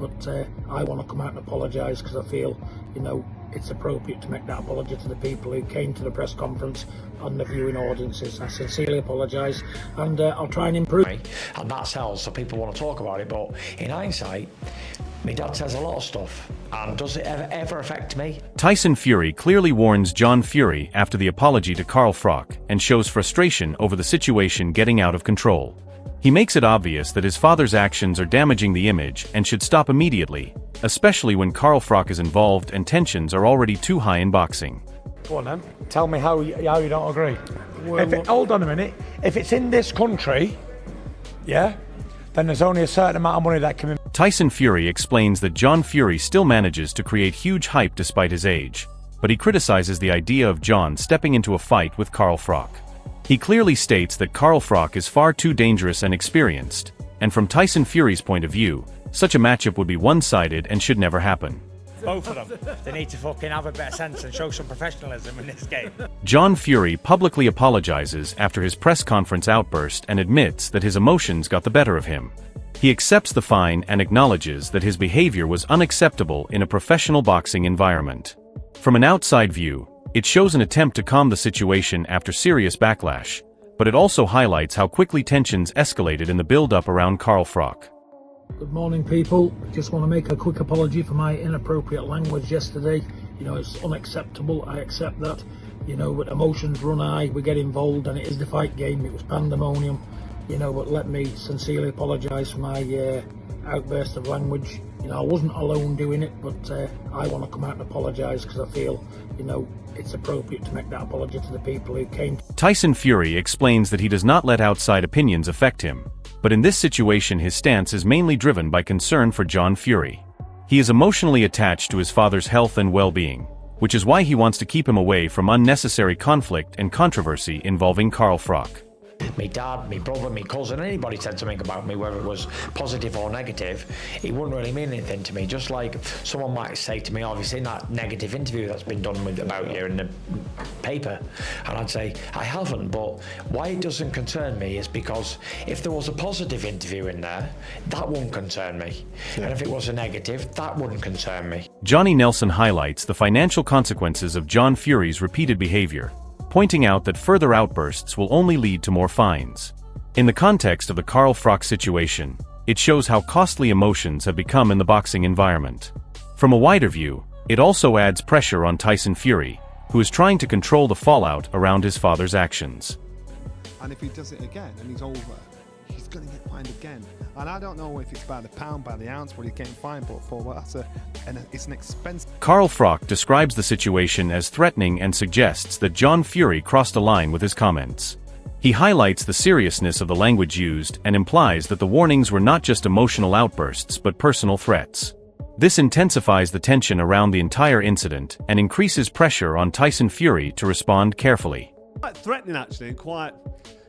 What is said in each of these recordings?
but I want to come out and apologise because I feel, it's appropriate to make that apology to the people who came to the press conference and the viewing audiences. I sincerely apologise, and I'll try and improve. And that sells, so people want to talk about it, but in hindsight, my dad says a lot of stuff, and does it ever affect me? Tyson Fury clearly warns John Fury after the apology to Carl Froch and shows frustration over the situation getting out of control. He makes it obvious that his father's actions are damaging the image and should stop immediately, especially when Carl Froch is involved and tensions are already too high in boxing. Go on then, tell me how you don't agree. Hold on a minute, if it's in this country, yeah, then there's only a certain amount of money that can be... Tyson Fury explains that John Fury still manages to create huge hype despite his age, but he criticizes the idea of John stepping into a fight with Carl Froch. He clearly states that Carl Froch is far too dangerous and experienced, and from Tyson Fury's point of view, such a matchup would be one-sided and should never happen. Both of them. They need to fucking have a bit of sense and show some professionalism in this game. John Fury publicly apologizes after his press conference outburst and admits that his emotions got the better of him. He accepts the fine and acknowledges that his behavior was unacceptable in a professional boxing environment. From an outside view, it shows an attempt to calm the situation after serious backlash, but it also highlights how quickly tensions escalated in the build-up around Carl Froch. Good morning, people. Just want to make a quick apology for my inappropriate language yesterday. It's unacceptable. I accept that. But emotions run high, we get involved, and it is the fight game. It was pandemonium. But let me sincerely apologise for my outburst of language. I wasn't alone doing it, but I want to come out and apologise because I feel, it's appropriate to make that apology to the people who came. Tyson Fury explains that he does not let outside opinions affect him, but in this situation his stance is mainly driven by concern for John Fury. He is emotionally attached to his father's health and well-being, which is why he wants to keep him away from unnecessary conflict and controversy involving Carl Froch. My dad, my brother, my cousin, anybody said something about me, whether it was positive or negative, it wouldn't really mean anything to me. Just like someone might say to me, obviously, in that negative interview that's been done about you in the paper, and I'd say, I haven't, but why it doesn't concern me is because if there was a positive interview in there, that wouldn't concern me. Yeah. And if it was a negative, that wouldn't concern me. Johnny Nelson highlights the financial consequences of John Fury's repeated behavior, pointing out that further outbursts will only lead to more fines. In the context of the Carl Froch situation, it shows how costly emotions have become in the boxing environment. From a wider view, it also adds pressure on Tyson Fury, who is trying to control the fallout around his father's actions. And if he does it again and he's over, he's going to get fined again. And I don't know if it's by the pound, by the ounce, what he's getting fined for. Well, it's an expense. Carl Froch describes the situation as threatening and suggests that John Fury crossed a line with his comments. He highlights the seriousness of the language used and implies that the warnings were not just emotional outbursts but personal threats. This intensifies the tension around the entire incident and increases pressure on Tyson Fury to respond carefully. Quite threatening, actually, quite...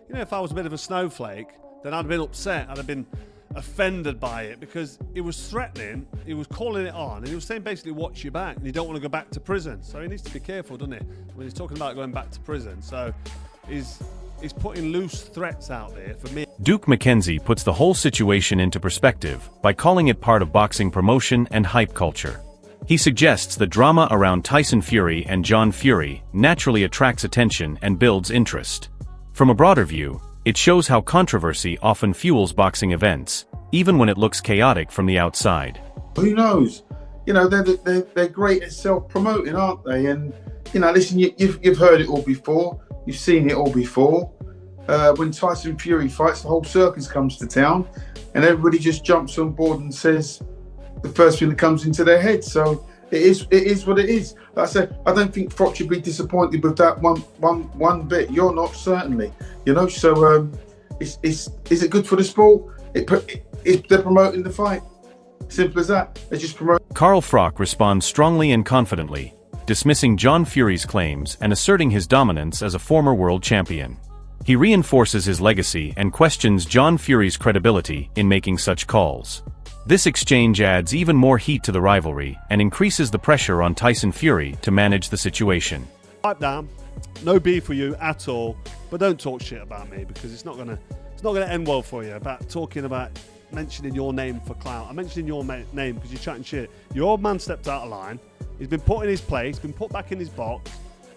if I was a bit of a snowflake, then I'd have been upset, I'd have been offended by it, because it was threatening, he was calling it on, and he was saying basically watch your back, and you don't want to go back to prison. So he needs to be careful, doesn't he, when he's talking about going back to prison. So he's putting loose threats out there for me. Duke McKenzie puts the whole situation into perspective by calling it part of boxing promotion and hype culture. He suggests that drama around Tyson Fury and John Fury naturally attracts attention and builds interest. From a broader view, it shows how controversy often fuels boxing events, even when it looks chaotic from the outside. Who knows? They're great at self-promoting, aren't they? And, listen, you've heard it all before. You've seen it all before. When Tyson Fury fights, the whole circus comes to town and everybody just jumps on board and says the first thing that comes into their head. So it is what it is. Like I said, I don't think Froch should be disappointed with that one bit. You're not, certainly. So is it good for the sport? They're promoting the fight. Simple as that. They just promote. Carl Froch responds strongly and confidently, dismissing John Fury's claims and asserting his dominance as a former world champion. He reinforces his legacy and questions John Fury's credibility in making such calls. This exchange adds even more heat to the rivalry and increases the pressure on Tyson Fury to manage the situation. Pipe down, no beef for you at all, but don't talk shit about me, because it's not gonna end well for you. About talking about mentioning your name for clout. I'm mentioning your name because you're chatting shit. Your old man stepped out of line. He's been put in his place, been put back in his box.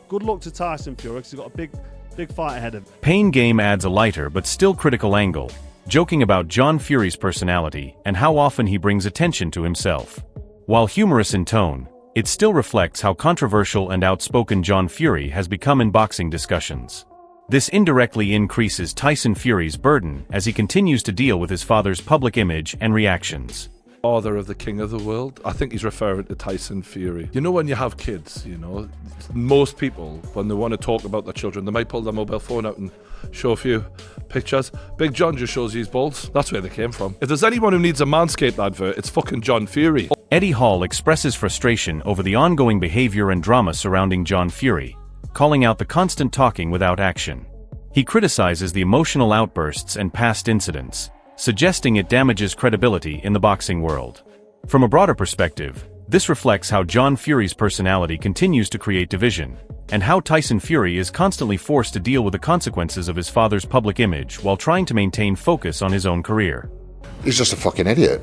Good luck to Tyson Fury because he's got a big fight ahead of him. Pain Game adds a lighter but still critical angle, joking about John Fury's personality and how often he brings attention to himself. While humorous in tone, it still reflects how controversial and outspoken John Fury has become in boxing discussions. This indirectly increases Tyson Fury's burden as he continues to deal with his father's public image and reactions. Father of the king of the world. I think he's referring to Tyson Fury. You know, when you have kids, you know, most people, when they want to talk about their children, they might pull their mobile phone out and show a few pictures. Big John just shows you his balls. That's where they came from. If there's anyone who needs a Manscaped advert, it's fucking John Fury. Eddie Hall expresses frustration over the ongoing behavior and drama surrounding John Fury, calling out the constant talking without action. He criticizes the emotional outbursts and past incidents, suggesting it damages credibility in the boxing world. From a broader perspective, this reflects how John Fury's personality continues to create division, and how Tyson Fury is constantly forced to deal with the consequences of his father's public image while trying to maintain focus on his own career. He's just a fucking idiot.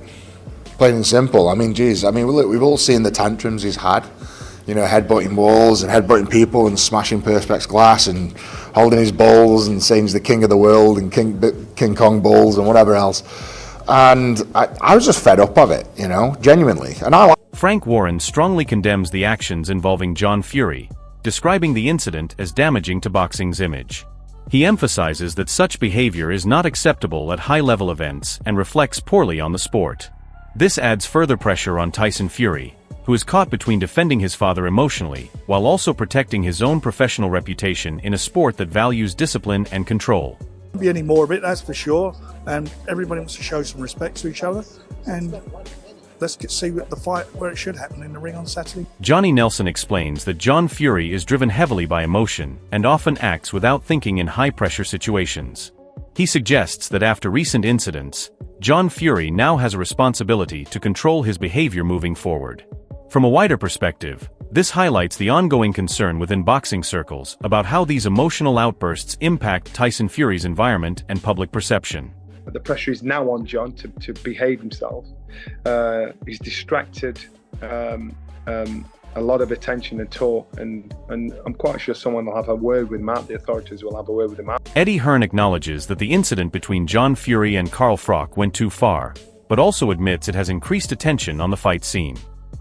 Plain and simple. I mean, geez, look, we've all seen the tantrums he's had. You know, headbutting walls and headbutting people and smashing Perspex glass and holding his balls and saying he's the king of the world and King Kong balls and whatever else. And I was just fed up of it, you know, genuinely. And Frank Warren strongly condemns the actions involving John Fury, describing the incident as damaging to boxing's image. He emphasizes that such behavior is not acceptable at high-level events and reflects poorly on the sport. This adds further pressure on Tyson Fury, who is caught between defending his father emotionally, while also protecting his own professional reputation in a sport that values discipline and control. Won't be any more of it, that's for sure. And everybody wants to show some respect to each other. And let's see the fight where it should happen, in the ring on Saturday. Johnny Nelson explains that John Fury is driven heavily by emotion and often acts without thinking in high-pressure situations. He suggests that after recent incidents, John Fury now has a responsibility to control his behavior moving forward. From a wider perspective, this highlights the ongoing concern within boxing circles about how these emotional outbursts impact Tyson Fury's environment and public perception. The pressure is now on John to behave himself. He's distracted a lot of attention and talk, and I'm quite sure someone will have a word with Matt. The authorities will have a word with him. Eddie Hearn acknowledges that the incident between John Fury and Carl Froch went too far, but also admits it has increased attention on the fight scene.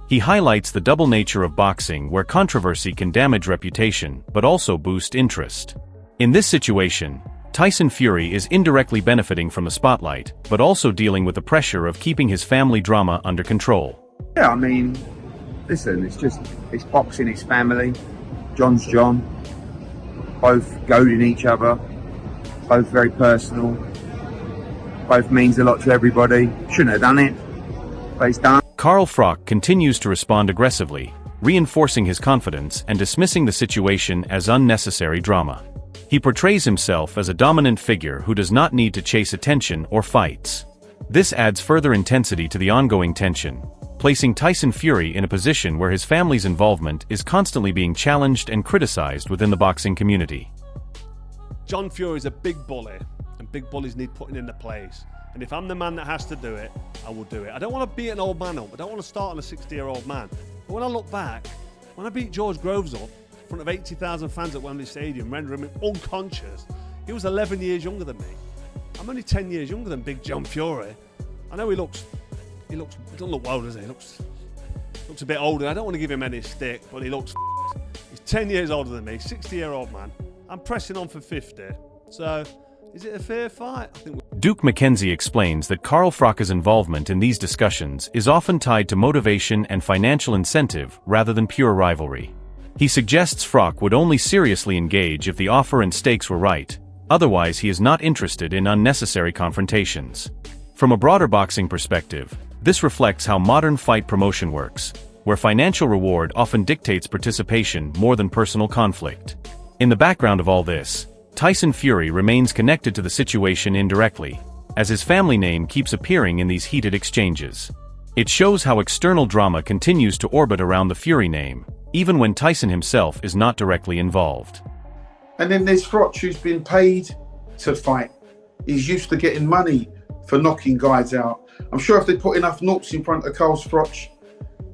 He highlights the double nature of boxing, where controversy can damage reputation but also boost interest. In this situation, Tyson Fury is indirectly benefiting from the spotlight, but also dealing with the pressure of keeping his family drama under control. Yeah, I mean, listen, it's boxing, it's family. John's John. Both goading each other. Both very personal. Both means a lot to everybody. Shouldn't have done it, but it's done. Carl Froch continues to respond aggressively, reinforcing his confidence and dismissing the situation as unnecessary drama. He portrays himself as a dominant figure who does not need to chase attention or fights. This adds further intensity to the ongoing tension, placing Tyson Fury in a position where his family's involvement is constantly being challenged and criticized within the boxing community. John Fury is a big bully, and big bullies need putting into place. And if I'm the man that has to do it, I will do it. I don't want to beat an old man up. I don't want to start on a 60-year-old man. But when I look back, when I beat George Groves up in front of 80,000 fans at Wembley Stadium, rendering him unconscious, he was 11 years younger than me. I'm only 10 years younger than Big John Fury. I know he doesn't look well, does he? He looks a bit older. I don't want to give him any stick, but he's 10 years older than me, 60-year-old man. I'm pressing on for 50. So, is it a fair fight? I think Duke McKenzie explains that Carl Froch's involvement in these discussions is often tied to motivation and financial incentive rather than pure rivalry. He suggests Froch would only seriously engage if the offer and stakes were right, otherwise he is not interested in unnecessary confrontations. From a broader boxing perspective, this reflects how modern fight promotion works, where financial reward often dictates participation more than personal conflict. In the background of all this, Tyson Fury remains connected to the situation indirectly, as his family name keeps appearing in these heated exchanges. It shows how external drama continues to orbit around the Fury name, even when Tyson himself is not directly involved. And then there's Froch, who's been paid to fight. He's used to getting money for knocking guys out. I'm sure if they put enough knocks in front of Carl Froch,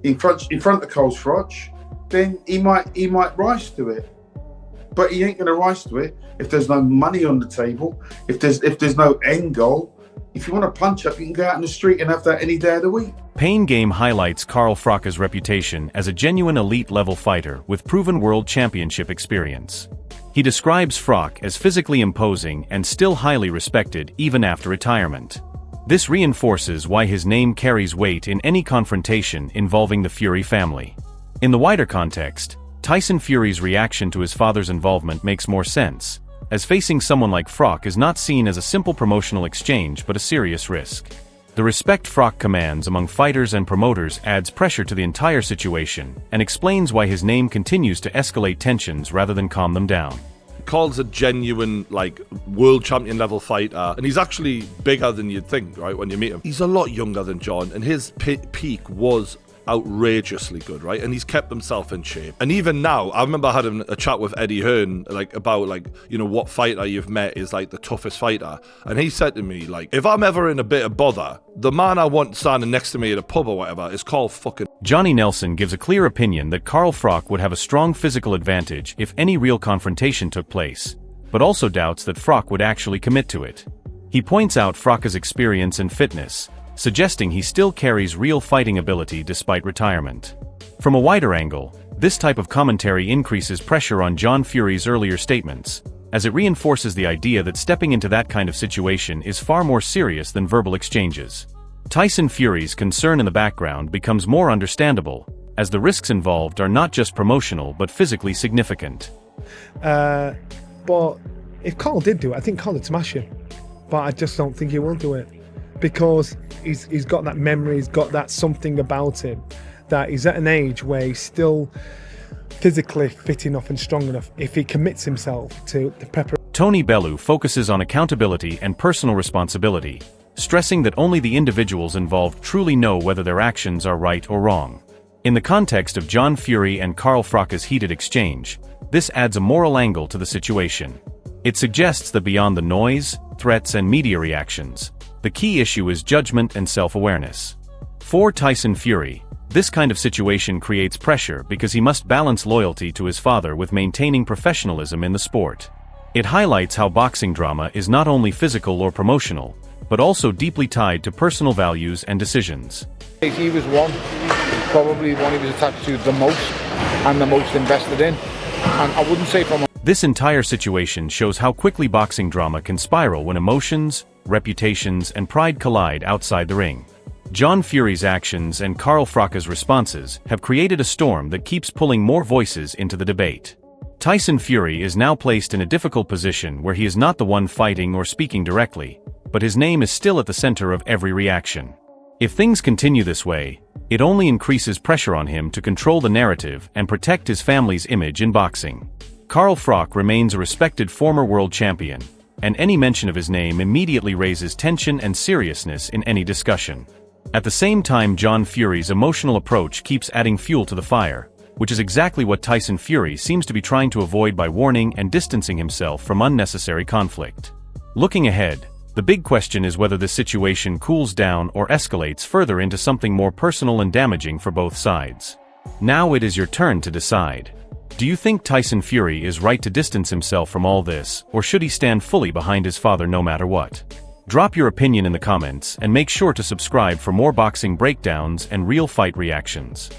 in front of Carl Froch, then he might rise to it. But he ain't going to rise to it if there's no money on the table, if there's no end goal. If you want to punch up, you can go out in the street and have that any day of the week. Pain Game highlights Carl Froch's reputation as a genuine elite-level fighter with proven world championship experience. He describes Froch as physically imposing and still highly respected even after retirement. This reinforces why his name carries weight in any confrontation involving the Fury family. In the wider context, Tyson Fury's reaction to his father's involvement makes more sense, as facing someone like Froch is not seen as a simple promotional exchange but a serious risk. The respect Froch commands among fighters and promoters adds pressure to the entire situation and explains why his name continues to escalate tensions rather than calm them down. Carl's a genuine, world champion level fighter, and he's actually bigger than you'd think, right, when you meet him. He's a lot younger than John, and his peak was outrageously good, right? And he's kept himself in shape. And even now, I remember I had a chat with Eddie Hearn, about what fighter you've met is the toughest fighter. And he said to me, if I'm ever in a bit of bother, the man I want standing next to me at a pub or whatever is Carl fucking. Johnny Nelson gives a clear opinion that Carl Froch would have a strong physical advantage if any real confrontation took place, but also doubts that Froch would actually commit to it. He points out Froch's experience and fitness, suggesting he still carries real fighting ability despite retirement. From a wider angle, this type of commentary increases pressure on John Fury's earlier statements, as it reinforces the idea that stepping into that kind of situation is far more serious than verbal exchanges. Tyson Fury's concern in the background becomes more understandable, as the risks involved are not just promotional but physically significant. But if Carl did do it, I think Carl would smash him. But I just don't think he will do it. Because he's got that memory, he's got that something about him, that he's at an age where he's still physically fit enough and strong enough if he commits himself to the preparation. Tony Bellew focuses on accountability and personal responsibility, stressing that only the individuals involved truly know whether their actions are right or wrong. In the context of John Fury and Carl Froch's heated exchange, this adds a moral angle to the situation. It suggests that beyond the noise, threats, and media reactions, the key issue is judgment and self-awareness. For Tyson Fury, this kind of situation creates pressure because he must balance loyalty to his father with maintaining professionalism in the sport. It highlights how boxing drama is not only physical or promotional, but also deeply tied to personal values and decisions. He was probably one he was attached to the most and the most invested in. And I wouldn't say from This entire situation shows how quickly boxing drama can spiral when emotions, reputations, and pride collide outside the ring. John Fury's actions and Carl Froch's responses have created a storm that keeps pulling more voices into the debate. Tyson Fury is now placed in a difficult position where he is not the one fighting or speaking directly, but his name is still at the center of every reaction. If things continue this way, it only increases pressure on him to control the narrative and protect his family's image in boxing. Carl Froch remains a respected former world champion, and any mention of his name immediately raises tension and seriousness in any discussion. At the same time, John Fury's emotional approach keeps adding fuel to the fire, which is exactly what Tyson Fury seems to be trying to avoid by warning and distancing himself from unnecessary conflict. Looking ahead, the big question is whether this situation cools down or escalates further into something more personal and damaging for both sides. Now it is your turn to decide. Do you think Tyson Fury is right to distance himself from all this, or should he stand fully behind his father no matter what? Drop your opinion in the comments and make sure to subscribe for more boxing breakdowns and real fight reactions.